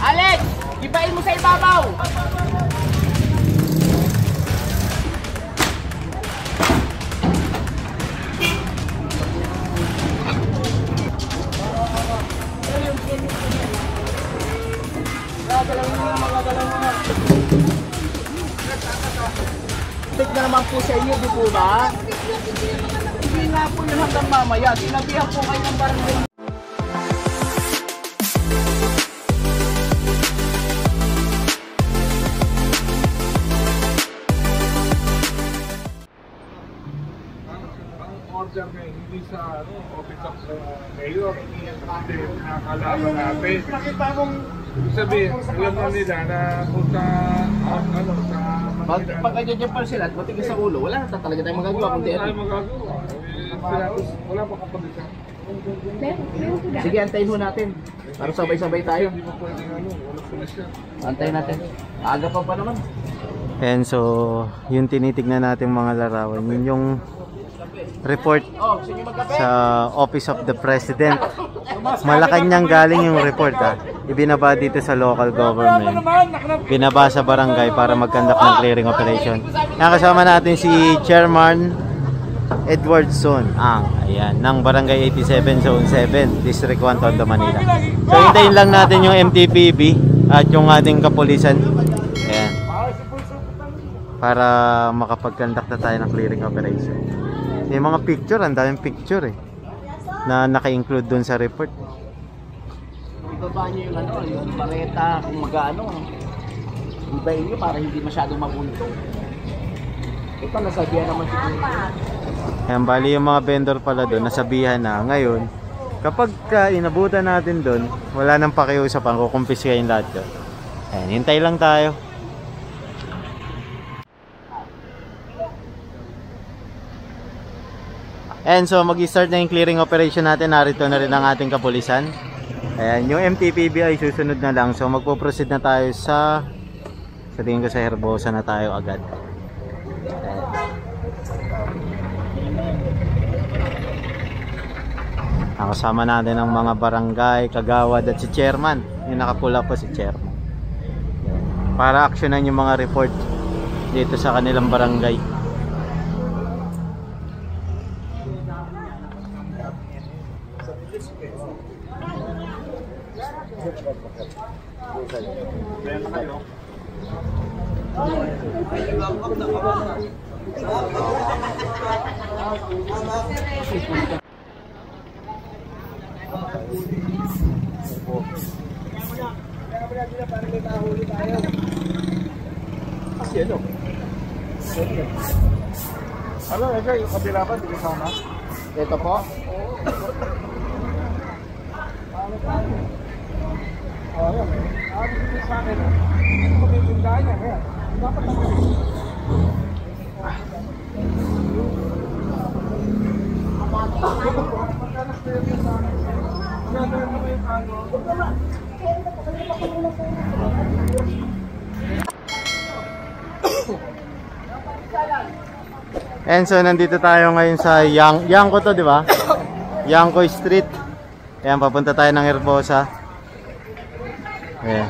Alex! Ibain mo sa ibabaw! Tig na naman po sa inyo, di po ba? Hindi nga po yun hanggang mamaya. Sinabihan po kayo ng barangay. Order na hindi sa office of mayor, hindi nakakalaban natin. Nakita mong sabihin, alam na nila na kung sa Manila. Pag ganyan pa sila at matigas sa ulo, wala na talaga tayong magagawa. Wala tayong magagawa. Wala pa kapagitan. Sige, antayin ho natin. Para sabay-sabay tayo. Hindi pa pwede wala pulis yan. Antayin natin. Aga pa naman. And so, yung tinitignan natin mga larawan, yun yung report sa Office of the President. Malacanang galing yung report ibinaba dito sa local government, binaba sa barangay para mag-conduct ng clearing operation. Nakasama natin si Chairman Edwardson ayan, ng Barangay 87 Zone 7 District 1 Tondo, Manila. So hintayin lang natin yung MTPB at yung ating kapulisan, ayan, para makapag-conduct na tayo ng clearing operation. Yung mga picture, ang daming picture na naka-include dun sa report. Ibaba nyo yung pareta kung mag-ano. Ibayin nyo para hindi masyadong mabunto. Ito, nasabihan naman siguro. Ayan, bali yung mga vendor pala doon, nasabihan na ngayon, kapag inabutan natin doon, wala nang pakiusapan, kukumpiskahin lahat yun. Ayan, hintay lang tayo. And so mag-start na yung clearing operation natin. Narito na rin ang ating kapulisan. Ayan, yung MTPB ay susunod na lang. So magpo-proceed na tayo sa tingin ko sa Herbosa na tayo agad. Ayan. Nakasama natin ang mga barangay, kagawad at si chairman. Yung nakapula po si chairman. Ayan. Para aksyonan yung mga report dito sa kanilang barangay. Ano, yung kabila pa, hindi kasama? Ito po. Ayan, dito sa akin. Ano kung may tindahan yan? Ayan, dapat ako. And so nandito tayo ngayon sa Yangko to, di ba? Yangko Street. Ayan, papunta tayo ng Herbosa. Ayan.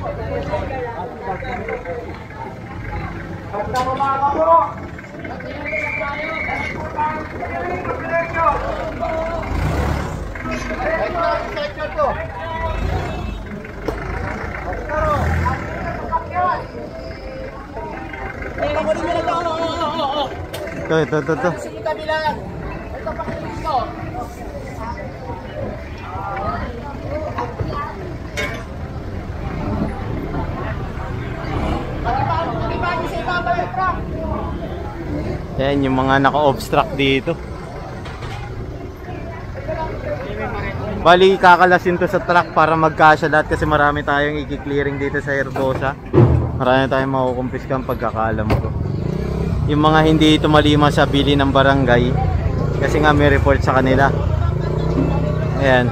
Ito. Sige, kabilang. Ito pa kayo dito. Ayan yung mga naka-obstruct dito. Bali kakalasin to sa truck para magkasya lahat kasi marami tayong i-clearing dito sa Herbosa. Marami tayong makukumpiskang pagkakalam ko. Yung mga hindi tumalima sa bili ng barangay kasi nga may report sa kanila. Ayan.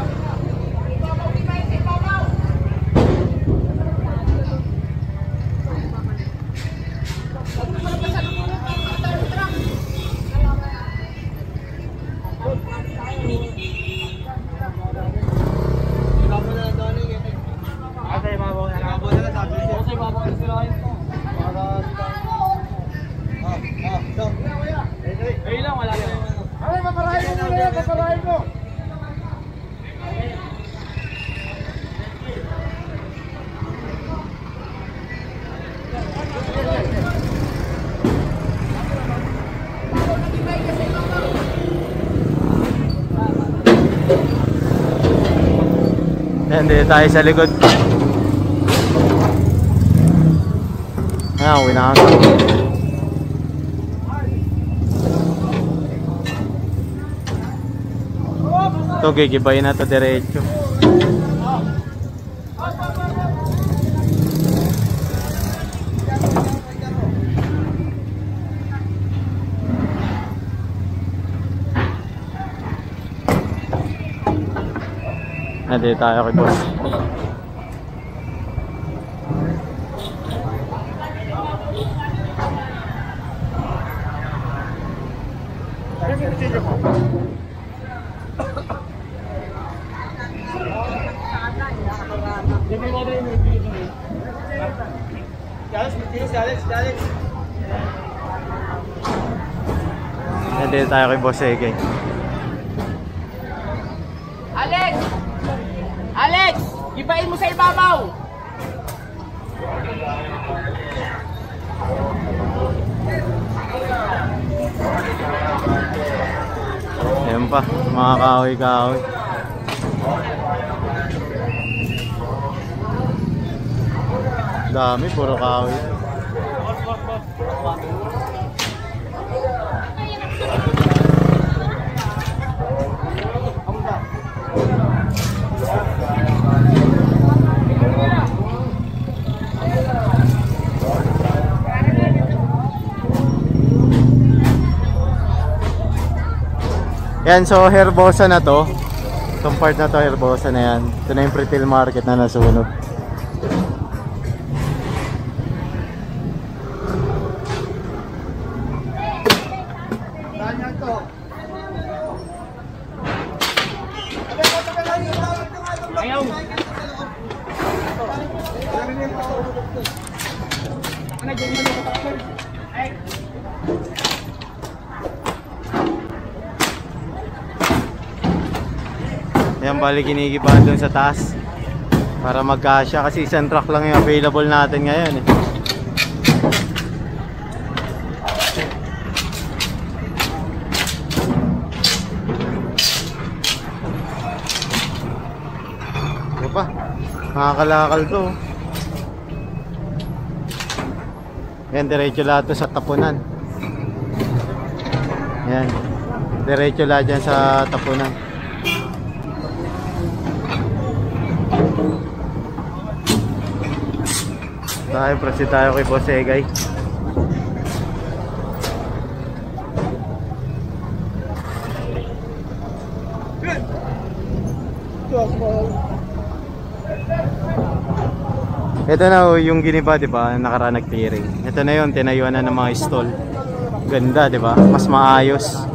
Yan, dito tayo sa likod. Uwi na kami. Ito, gigibayin na ito diretso. Nandito tayo kay boss. Nandito tayo kay boss Ege. Alex! Alex! Gibain mo sa ibabaw! Ayan pa, mga kahoy-kahoy. Dami, puro kahoy. Yan, so Herbosa na to. Itong part na to, Herbosa na yan. Ito na yung retail market na nasunod. Ayaw! Yan, bali ginigibahan doon sa taas para magkasya kasi isang truck lang yung available natin ngayon eh. Ito pa, makakalakal to. Yan, diretso lahat to sa tapunan. Yan, diretso lahat dyan sa tapunan. Tayo, proceed tayo kay Boss Egay. Ito na yung giniba, di ba? Nakaraan nag-clearing. Ito na yun, tinayuan na ng mga stall. Ganda, di ba? Mas maayos.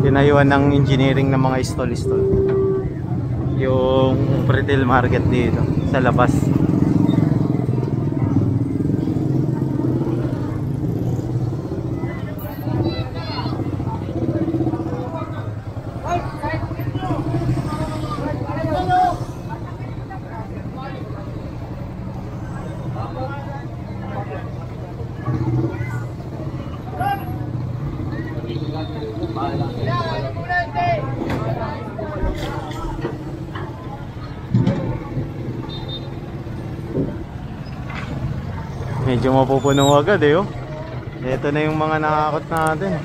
Tinayuan ng engineering ng mga stall-stall yung retail market dito sa labas. Medyo mapupuno agad eh oh. Ito na yung mga nakakot natin.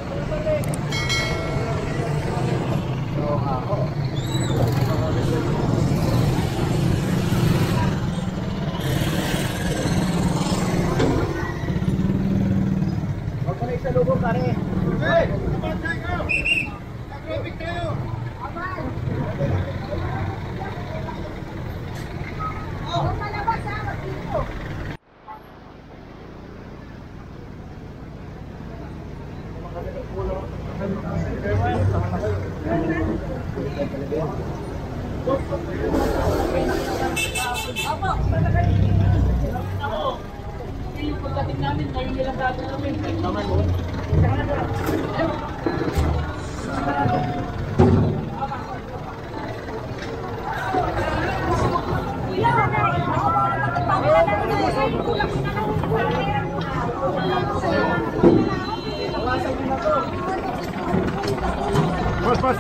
Yung pagdating namin, ngayon nilang gagawin namin. Naman mo. Lai,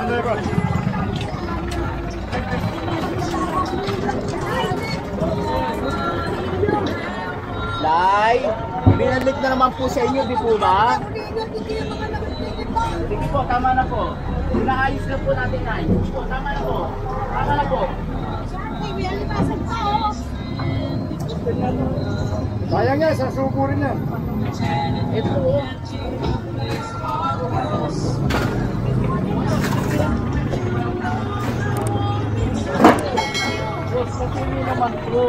binalik na naman po sa inyo, di po ba? Sige po, tama na po. Inaayos na po natin, Nay. Sige po, tama na po. Tama na po. Sayang yan, sasuko rin yan. Ito po. Boss, kasi naman po.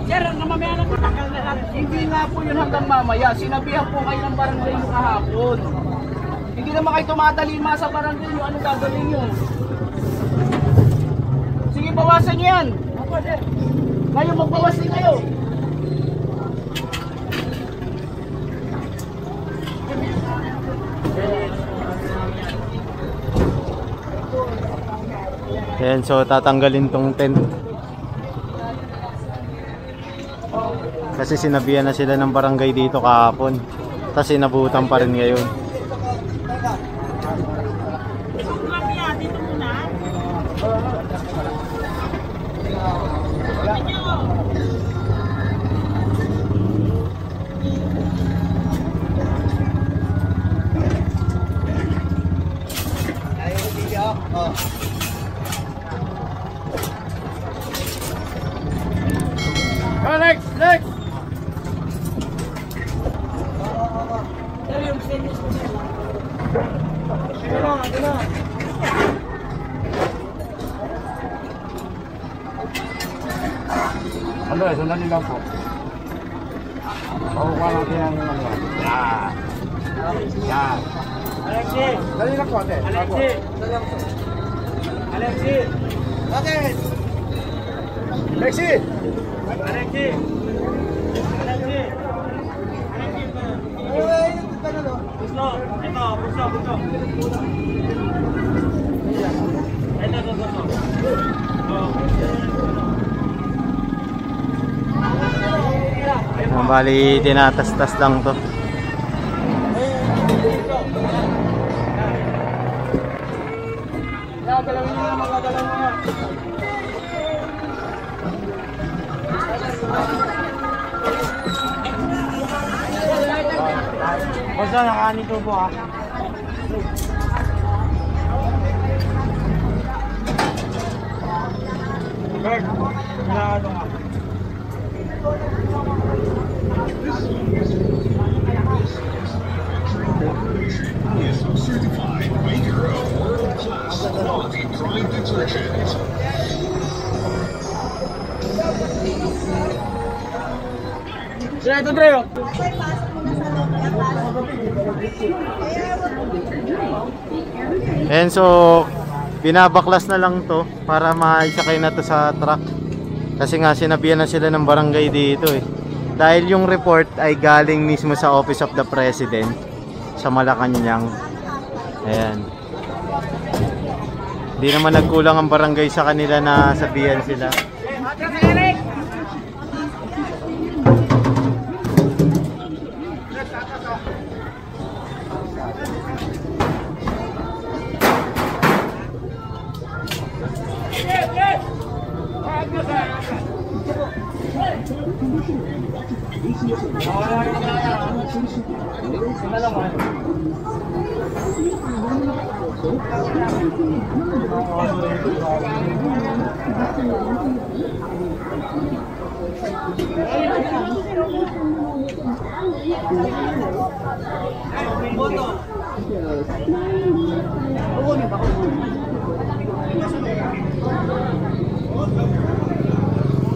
Sir, mamaya na po, tagal na lang. Hindi nga po yun hanggang mamaya. Sinabihan po kayo ng barangay nyo kahapon. Hindi naman kayo tumatalima sa barangay nyo. Ano gagawin nyo? Sige, bawasan nyo yan. Ako, sir. Ngayon, magbawas din kayo. Ayan, so tatanggalin tong tent. Kasi sinabihan na sila ng barangay dito kahapon. Tapos sinabutan pa rin ngayon. Mamaya, dito muna. Next, next! Sir, yung stainless mo, sir. Ano, sandali lang po. Pakuha natin ang ano. Yan. Yan. Alexi! Dali lang po, ate. Alexi! Alexi! Bakit? Lexi! Alexi! Alexi! Puso! Ito, puso, puso. Ito, puso. Bali, tinatas-tas lang to. Galawin nyo na, magagalaw mo na. Basta nakaanito po ha. Berg, kailangan nga. Certified maker of world-class quality Pride detergent. Sila ito, Dreo. And so, binabaklas na lang to para maisakay na to sa truck. Kasi nga sinabihan na sila ng barangay dito eh. Dahil yung report ay galing mismo sa Office of the President sa Malacanang. Ayan. Hindi naman nagkulang ang barangay sa kanila na sabihan sila.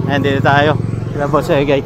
Ayan, dito tayo. Kila Boss Egay.